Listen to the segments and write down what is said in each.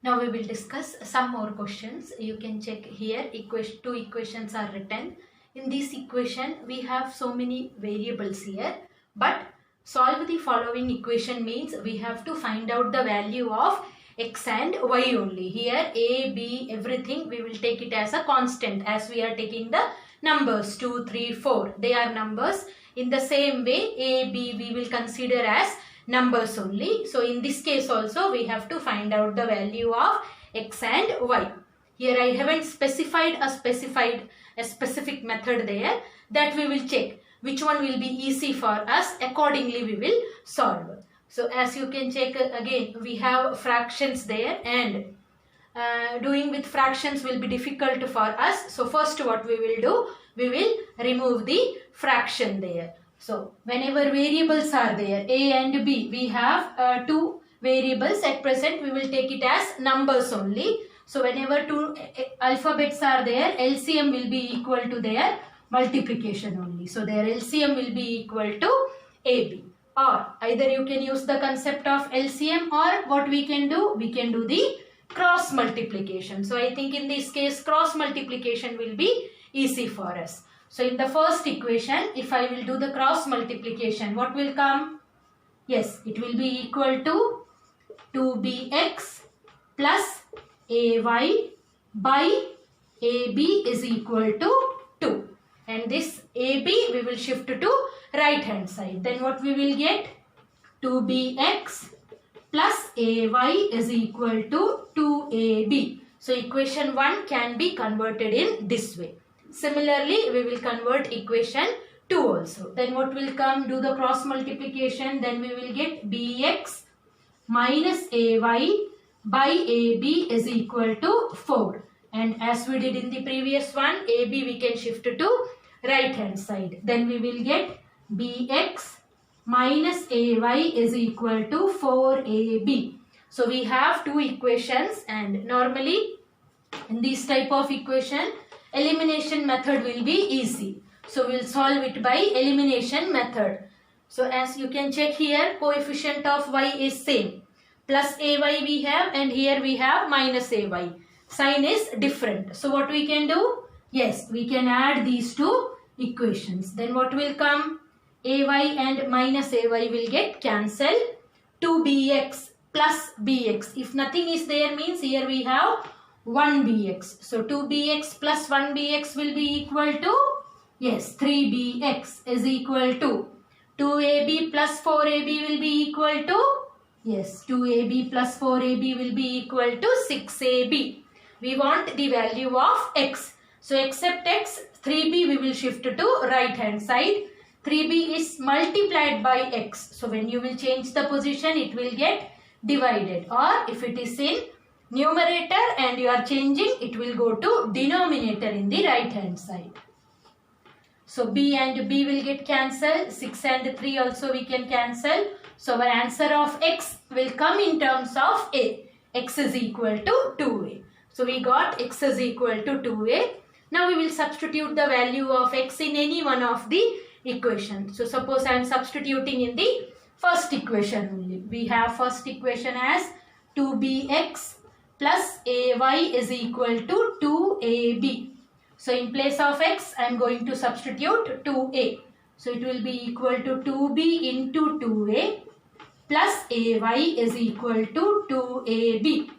Now we will discuss some more questions. You can check here, two equations are written. In this equation, we have so many variables here, but solve the following equation means we have to find out the value of x and y only. Here a, b, everything we will take it as a constant as we are taking the numbers 2, 3, 4. They are numbers. In the same way, a, b we will consider as numbers only. So in this case also we have to find out the value of x and y. Here I haven't specified a specific method there, that we will check which one will be easy for us, accordingly we will solve. So as you can check again, we have fractions there, and doing with fractions will be difficult for us. So first what we will do, we will remove the fraction there. So whenever variables are there, a and b, we have two variables at present, we will take it as numbers only. So whenever two alphabets are there, LCM will be equal to their multiplication only. So their LCM will be equal to AB. Or either you can use the concept of LCM, or what we can do, we can do the cross multiplication. So I think in this case cross multiplication will be easy for us. So in the first equation, if I will do the cross multiplication, what will come? Yes, it will be equal to 2bx plus ay by ab is equal to 2. And this ab we will shift to right hand side. Then what we will get? 2bx plus ay is equal to 2ab. So equation 1 can be converted in this way. Similarly, we will convert equation 2 also. Then what will come? Do the cross multiplication. Then we will get bx minus ay by ab is equal to 4. And as we did in the previous one, ab we can shift to right hand side. Then we will get bx minus ay is equal to 4ab. So we have two equations, and normally in this type of equation, elimination method will be easy. So we will solve it by elimination method. So as you can check here, coefficient of y is same. Plus ay we have, and here we have minus ay. Sign is different. So what we can do? Yes, we can add these two equations. Then what will come? Ay and minus ay will get cancelled. 2bx plus bx. If nothing is there means here we have 1bx. So 2bx plus 1bx will be equal to, yes, 3bx is equal to 2ab plus 4ab will be equal to, yes, 2ab plus 4ab will be equal to 6ab. We want the value of x. So except x, 3b we will shift to right hand side. 3b is multiplied by x. So when you will change the position, it will get divided. Or if it is in numerator and you are changing, it will go to denominator in the right hand side. So b and b will get cancelled. 6 and 3 also we can cancel. So our answer of x will come in terms of a. X is equal to 2a. So we got x is equal to 2a. Now we will substitute the value of x in any one of the equations. So suppose I am substituting in the first equation only. We have first equation as 2bx plus ay is equal to 2ab. So in place of x, I am going to substitute 2a. So it will be equal to 2b into 2a plus ay is equal to 2ab.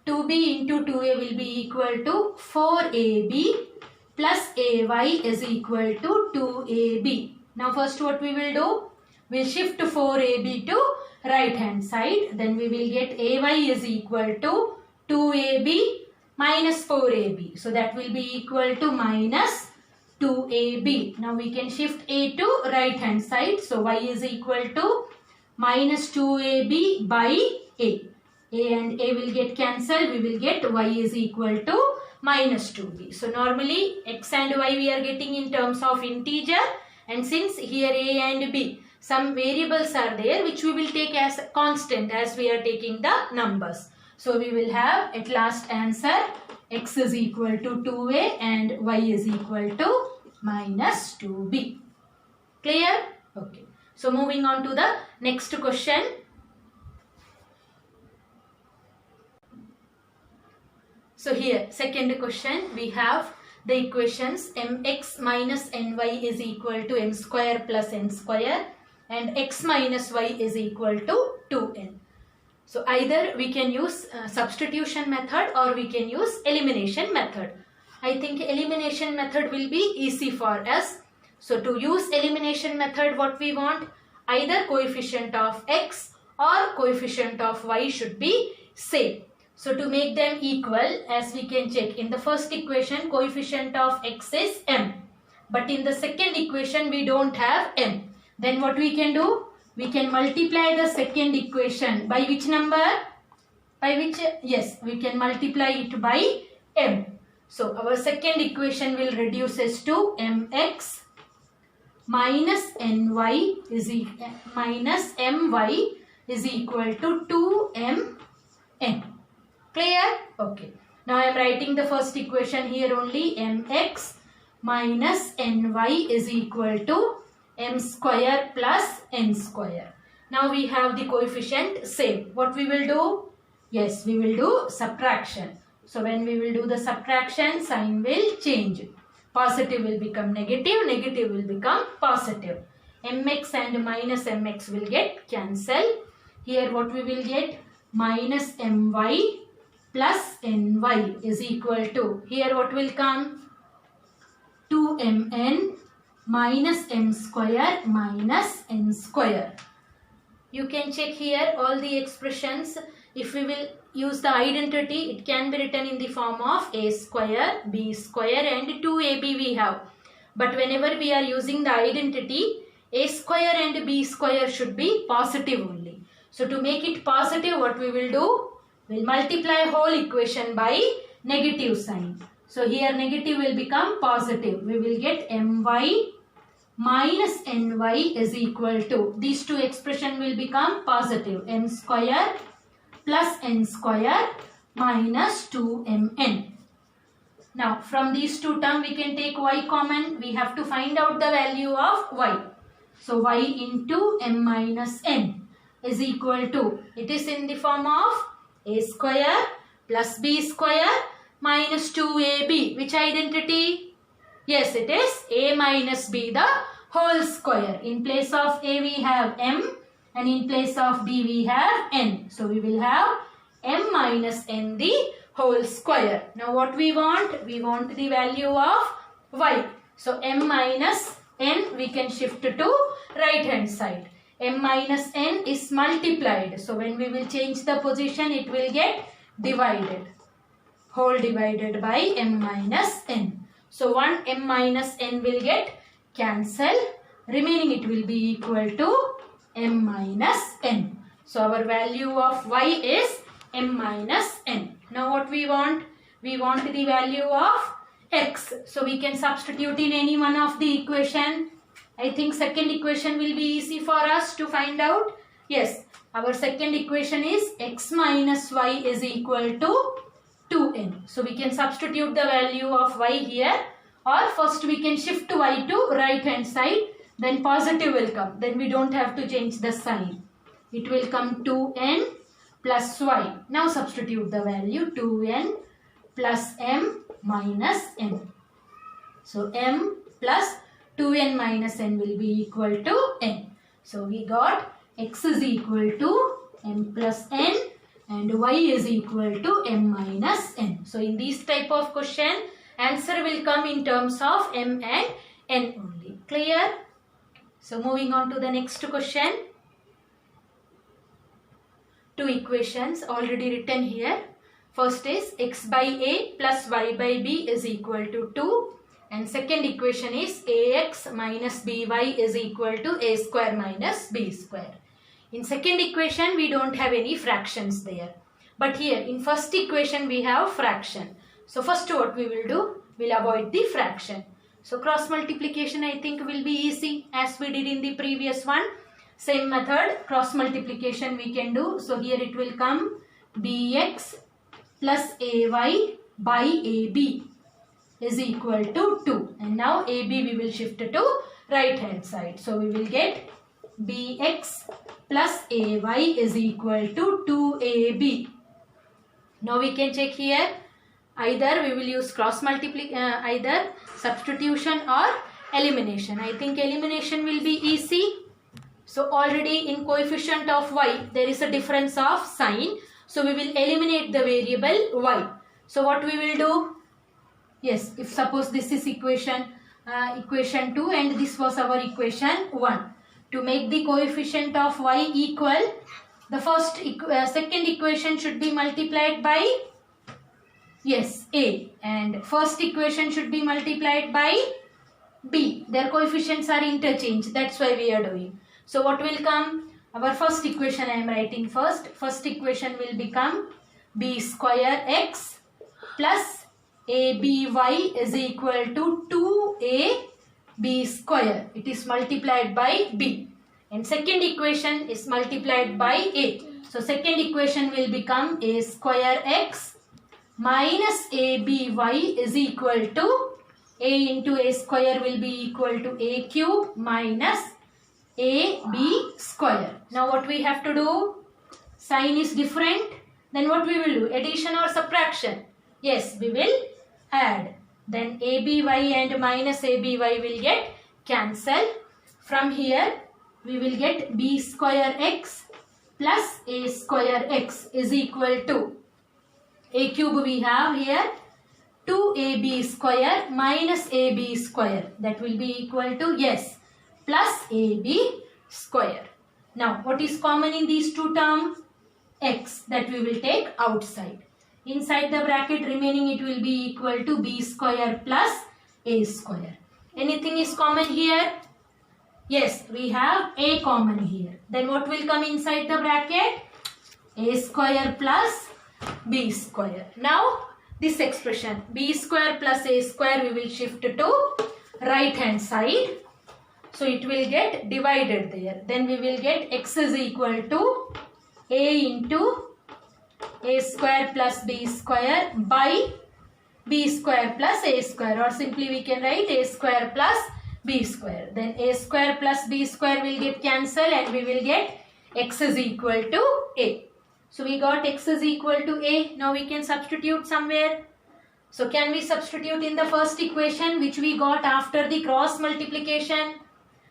2b into 2a will be equal to 4ab plus ay is equal to 2ab. Now first what we will do? We will shift 4ab to right hand side. Then we will get ay is equal to 2ab minus 4ab. So that will be equal to minus 2ab. Now we can shift a to right hand side. So y is equal to minus 2ab by a. A and a will get cancelled. We will get y is equal to minus 2b. So normally x and y we are getting in terms of integer. And since here a and b, some variables are there which we will take as constant as we are taking the numbers. So we will have at last answer x is equal to 2a and y is equal to minus 2b. Clear? Okay. So moving on to the next question. So here, second question, we have the equations mx minus ny is equal to m square plus n square and x minus y is equal to 2n. So either we can use substitution method or we can use elimination method. I think elimination method will be easy for us. So to use elimination method, what we want, either coefficient of x or coefficient of y should be same. So to make them equal, as we can check, in the first equation coefficient of x is m, but in the second equation we don't have m. Then what we can do? We can multiply the second equation by which number? By which? Yes, we can multiply it by m. So our second equation will reduces to mx minus ny is minus my is equal to 2mn. Clear? Okay. Now I am writing the first equation here only. Mx minus ny is equal to m square plus n square. Now we have the coefficient same. What we will do? Yes, we will do subtraction. So when we will do the subtraction, sign will change. Positive will become negative, negative will become positive. Mx and minus mx will get cancelled. Here what we will get? Minus my plus ny is equal to, here what will come? 2mn minus m square minus n square. You can check here all the expressions. If we will use the identity, it can be written in the form of a square, b square and 2ab we have. But whenever we are using the identity, a square and b square should be positive only. So to make it positive, what we will do? We'll multiply whole equation by negative sign. So here negative will become positive. We will get my minus ny is equal to, these two expression will become positive, m square plus n square minus 2mn. Now from these two terms we can take y common. We have to find out the value of y. So y into m minus n is equal to, it is in the form of a square plus b square minus 2ab. Which identity? Yes, it is a minus b the whole square. In place of a we have m and in place of b we have n. So we will have m minus n the whole square. Now what we want? We want the value of y. So m minus n we can shift to right hand side. M minus n is multiplied. So when we will change the position, it will get divided. Whole divided by m minus n. So 1 m minus n will get cancelled. Remaining it will be equal to m minus n. So our value of y is m minus n. Now what we want? We want the value of x. So we can substitute in any one of the equation. I think second equation will be easy for us to find out. Yes, our second equation is x minus y is equal to 2n. So we can substitute the value of y here, or first we can shift y to right hand side, then positive will come. Then we don't have to change the sign. It will come 2n plus y. Now substitute the value 2n plus m minus n. So m plus 2n minus n will be equal to n. So we got x is equal to m plus n and y is equal to m minus n. So in this type of question, answer will come in terms of m and n only. Clear? So moving on to the next question. Two equations already written here. First is x by a plus y by b is equal to 2. And second equation is ax minus by is equal to a square minus b square. In second equation, we don't have any fractions there. But here in first equation, we have fraction. So first what we will do? We'll avoid the fraction. So cross multiplication I think will be easy as we did in the previous one. Same method, cross multiplication we can do. So here it will come bx plus ay by ab is equal to 2. And now AB we will shift to right hand side. So we will get BX plus AY is equal to 2AB. Now we can check here. Either we will use either substitution or elimination. I think elimination will be easy. So already in coefficient of y there is a difference of sign. So we will eliminate the variable y. So what we will do? Yes, if suppose this is equation 2 and this was our equation 1. To make the coefficient of y equal, the second equation should be multiplied by, yes, a, and first equation should be multiplied by b. Their coefficients are interchanged. That's why we are doing. So what will come? Our first equation I am writing first. First equation will become b square x plus aby is equal to 2ab square. It is multiplied by b. And second equation is multiplied by a. So second equation will become a square x minus aby is equal to a into a square will be equal to a cube minus ab square. Now what we have to do? Sign is different. Then what we will do? Addition or subtraction? Yes, we will add. Then aby and minus aby will get cancelled. From here we will get b square x plus a square x is equal to a cube we have here 2ab square minus ab square. That will be equal to, yes, plus ab square. Now what is common in these two terms? X, that we will take outside. Inside the bracket remaining it will be equal to b square plus a square. Anything is common here? Yes, we have a common here. Then what will come inside the bracket? A square plus b square. Now this expression b square plus a square we will shift to right hand side. So it will get divided there. Then we will get x is equal to a into a square plus b square by b square plus a square, or simply we can write a square plus b square. Then a square plus b square will get cancelled and we will get x is equal to a. So we got x is equal to a. Now we can substitute somewhere. So can we substitute in the first equation which we got after the cross multiplication?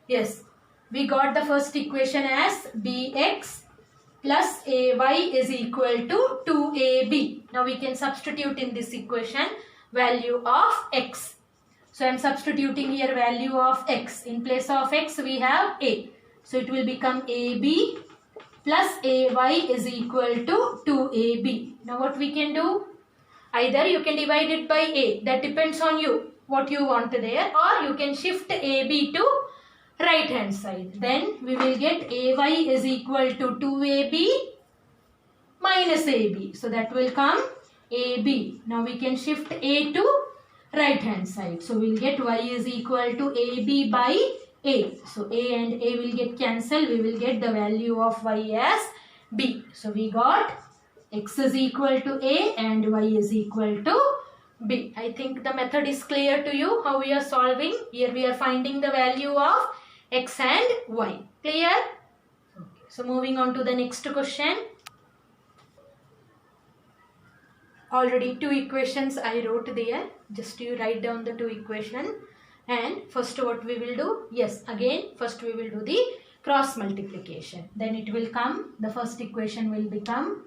Yes, we got the first equation as bx plus ay is equal to 2ab. Now we can substitute in this equation value of x. So I am substituting here value of x. In place of x we have a. So it will become ab plus ay is equal to 2ab. Now what we can do? Either you can divide it by a. That depends on you. What you want there. Or you can shift ab to right hand side. Then we will get ay is equal to 2ab minus ab. So that will come ab. Now we can shift a to right hand side. So we will get y is equal to ab by a. So a and a will get cancelled. We will get the value of y as b. So we got x is equal to a and y is equal to b. I think the method is clear to you how we are solving. Here we are finding the value of x and y. Clear? Okay. So moving on to the next question. Already two equations I wrote there. Just you write down the two equations. And first what we will do? Yes, again first we will do the cross multiplication. Then it will come, the first equation will become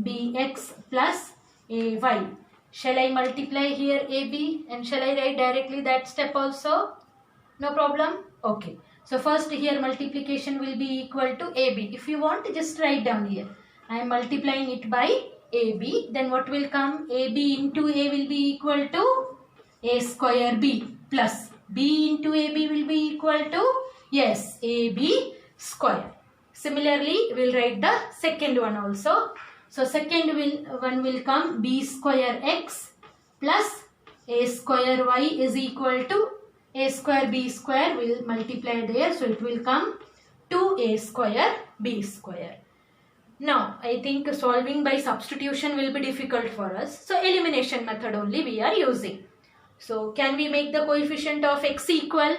bx plus ay. Shall I multiply here ab and shall I write directly that step also? No problem? Okay. So first here multiplication will be equal to ab. If you want, just write down here. I am multiplying it by ab. Then what will come? ab into a will be equal to a square b plus b into ab will be equal to, yes, ab square. Similarly, we will write the second one also. So second one will come b square x plus a square y is equal to a square b square will multiply there. So it will come 2a square b square. Now I think solving by substitution will be difficult for us. So elimination method only we are using. So can we make the coefficient of x equal?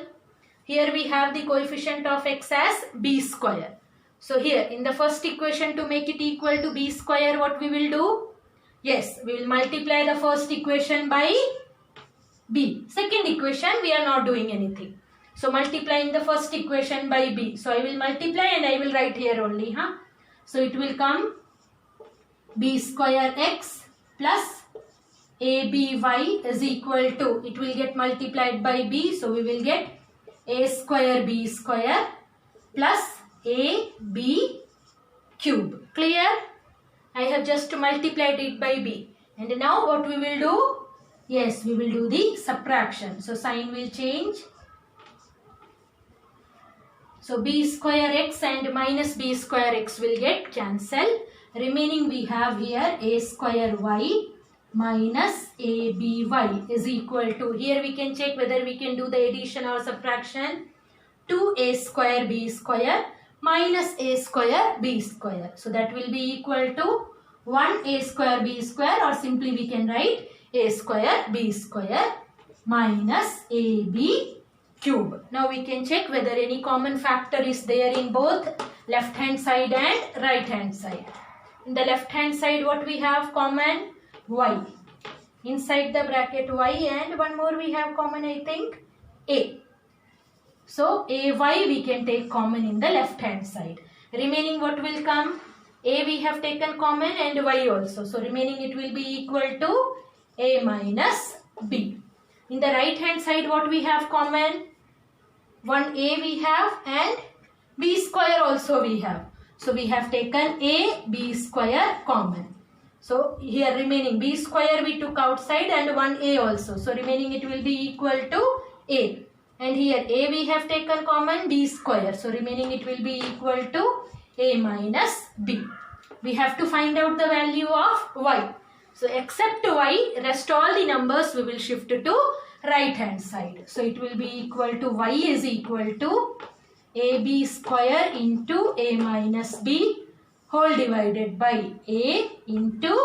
Here we have the coefficient of x as b square. So here in the first equation to make it equal to b square, what we will do? Yes, we will multiply the first equation by b. Second equation we are not doing anything. So multiplying the first equation by b. So I will multiply and I will write here only. So it will come b square x plus aby is equal to, it will get multiplied by b. So we will get a square b square plus ab cube. Clear? I have just multiplied it by b. And now what we will do? Yes, we will do the subtraction. So sign will change. So b square x and minus b square x will get cancelled. Remaining we have here a square y minus aby is equal to, here we can check whether we can do the addition or subtraction. 2a square b square minus a square b square. So that will be equal to 1a square b square, or simply we can write a square b square minus ab cube. Now we can check whether any common factor is there in both left hand side and right hand side. In the left hand side what we have common? Y. Inside the bracket y, and one more we have common, I think, a. So ay we can take common in the left hand side. Remaining what will come? A we have taken common and y also. So remaining it will be equal to a minus b. In the right hand side what we have common? 1a we have and b square also we have. So we have taken a b square common. So here remaining b square we took outside and 1a also. So remaining it will be equal to a. And here a we have taken common, b square. So remaining it will be equal to a minus b. We have to find out the value of y. So except y, rest all the numbers we will shift to right hand side. So it will be equal to y is equal to ab square into a minus b whole divided by a into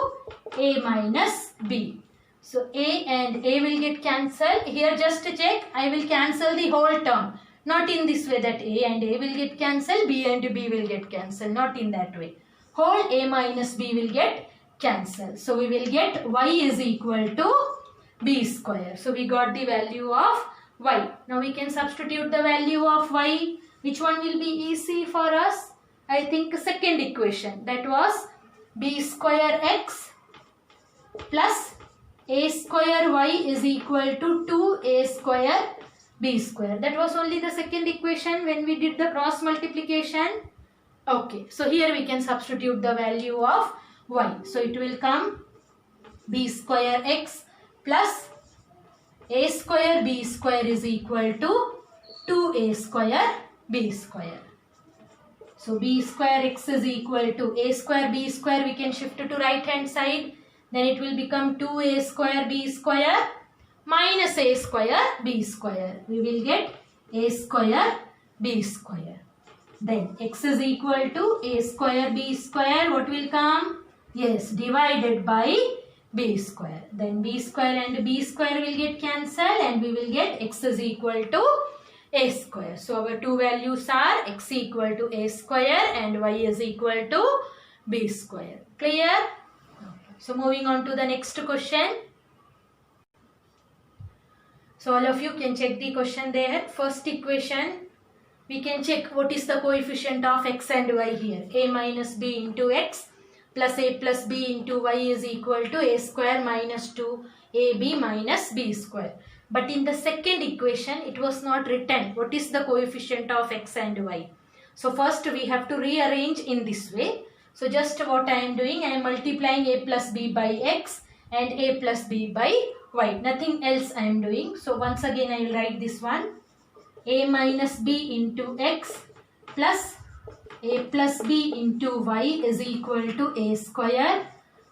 a minus b. So a and a will get cancelled. Here just to check, I will cancel the whole term. Not in this way that a and a will get cancelled, b and b will get cancelled. Not in that way. Whole a minus b will get cancelled. So we will get y is equal to b square. So we got the value of y. Now we can substitute the value of y. Which one will be easy for us? I think second equation. That was b square x plus a square y is equal to 2a square b square. That was only the second equation when we did the cross multiplication. Okay, so here we can substitute the value of y. So it will come b square x plus a square b square is equal to 2a square b square. So b square x is equal to a square b square, we can shift to right hand side. Then it will become 2a square b square minus a square b square. We will get a square b square. Then x is equal to a square b square. What will come? Yes, divided by b square. Then b square and b square will get cancelled and we will get x is equal to a square. So our two values are x equal to a square and y is equal to b square. Clear? So moving on to the next question. So all of you can check the question there. First equation, we can check what is the coefficient of x and y here. A minus b into x plus a plus b into y is equal to a square minus 2ab minus b square. But in the second equation, it was not written what is the coefficient of x and y. So first we have to rearrange in this way. So just what I am doing, I am multiplying a plus b by x and a plus b by y. Nothing else I am doing. So once again I will write this one. A minus b into x plus a plus b into y is equal to a square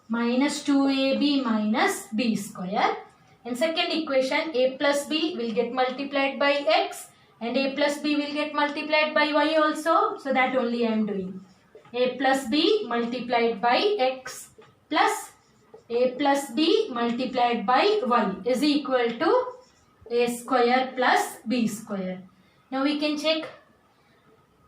minus 2ab minus b square. In second equation, a plus b will get multiplied by x and a plus b will get multiplied by y also. So that only I am doing. A plus b multiplied by x plus a plus b multiplied by y is equal to a square plus b square. Now we can check.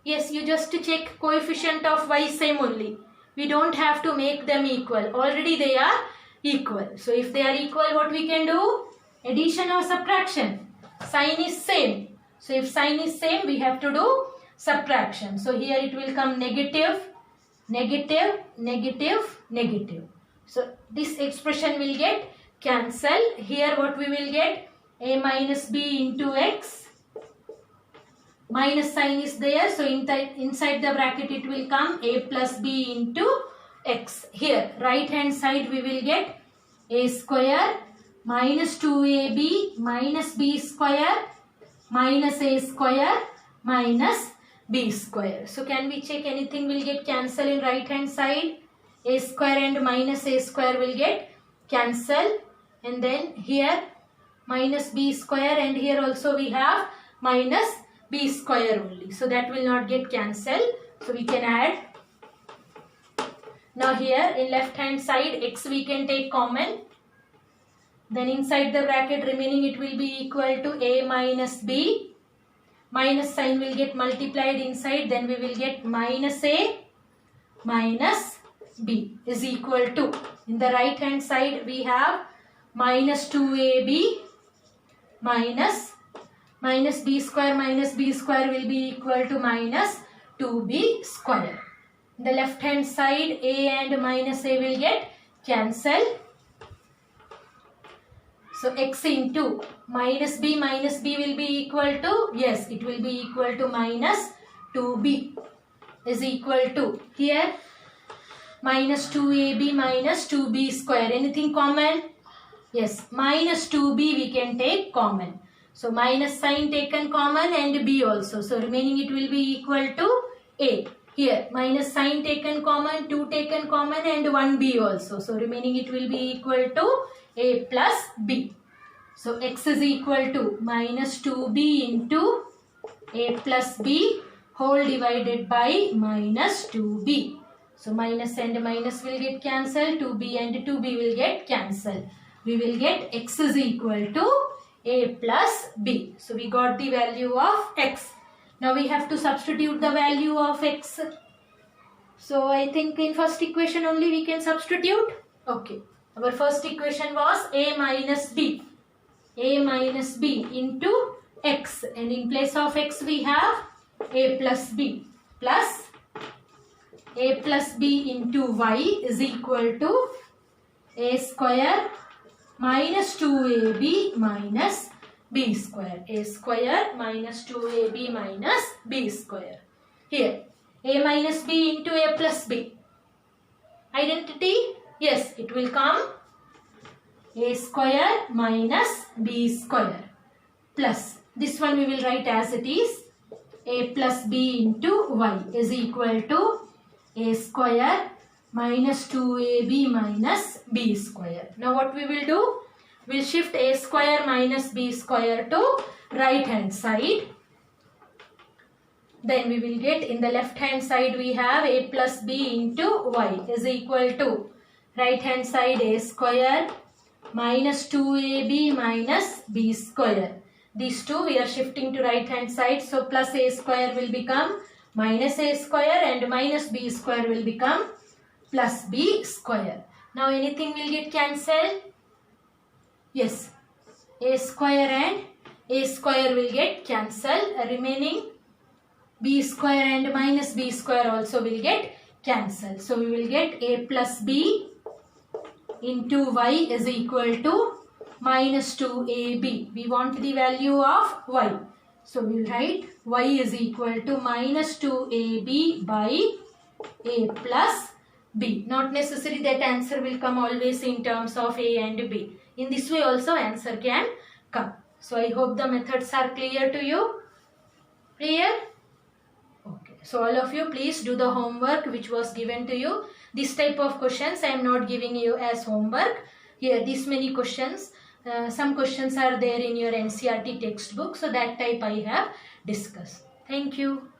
Yes, you just check coefficient of y same only. We don't have to make them equal. Already they are equal. So if they are equal, what we can do? Addition or subtraction? Sign is same. So if sign is same, we have to do subtraction. So here it will come negative, negative, negative, negative. So this expression will get cancelled. Here what we will get? A minus b into x. Minus sign is there. So inside the bracket it will come a plus b into x. Here right hand side we will get a square minus 2ab minus b square minus a square minus b square. So can we check anything will get cancelled in right hand side? A square and minus a square will get cancelled. And then here minus b square, and here also we have minus b square only. So that will not get cancelled. So we can add. Now here in left hand side x we can take common. Then inside the bracket remaining it will be equal to a minus b. Minus sign will get multiplied inside. Then we will get minus a minus b is equal to. In the right hand side we have minus 2ab minus b square will be equal to minus 2b square. In the left hand side a and minus a will get cancelled. So x into minus b will be equal to, yes, it will be equal to minus 2b is equal to, here minus 2ab minus 2b square. Anything common? Yes, minus 2b we can take common. So minus sign taken common and b also. So remaining it will be equal to a. Here minus sign taken common, 2 taken common and 1b also. So remaining it will be equal to a plus b. So x is equal to minus 2b into a plus b whole divided by minus 2b. So minus and minus will get cancelled. 2b and 2b will get cancelled. We will get x is equal to a plus b. So we got the value of x. Now we have to substitute the value of x. So I think in first equation only we can substitute. Okay. Our first equation was a minus b. A minus b into x. And in place of x we have a plus b. Plus a plus b into y is equal to a square minus 2ab minus b square. A square minus 2ab minus b square. Here a minus b into a plus b. Identity? Yes, it will come a square minus b square plus. This one we will write as it is. A plus b into y is equal to a square minus 2ab minus b square. Now what we will do? We will shift a square minus b square to right hand side. Then we will get in the left hand side we have a plus b into y is equal to right hand side a square minus 2ab minus b square. These two we are shifting to right hand side. So plus a square will become minus a square and minus b square will become plus b square. Now anything will get cancelled? Yes. A square and a square will get cancelled. Remaining b square and minus b square also will get cancelled. So we will get a plus b into y is equal to minus 2ab. We want the value of y. So we will write y is equal to minus 2ab by a plus b. Not necessary that answer will come always in terms of a and b. In this way also answer can come. So I hope the methods are clear to you. Clear? Okay. So all of you please do the homework which was given to you. This type of questions I am not giving you as homework. Here this many questions. Some questions are there in your NCERT textbook. So that type I have discussed. Thank you.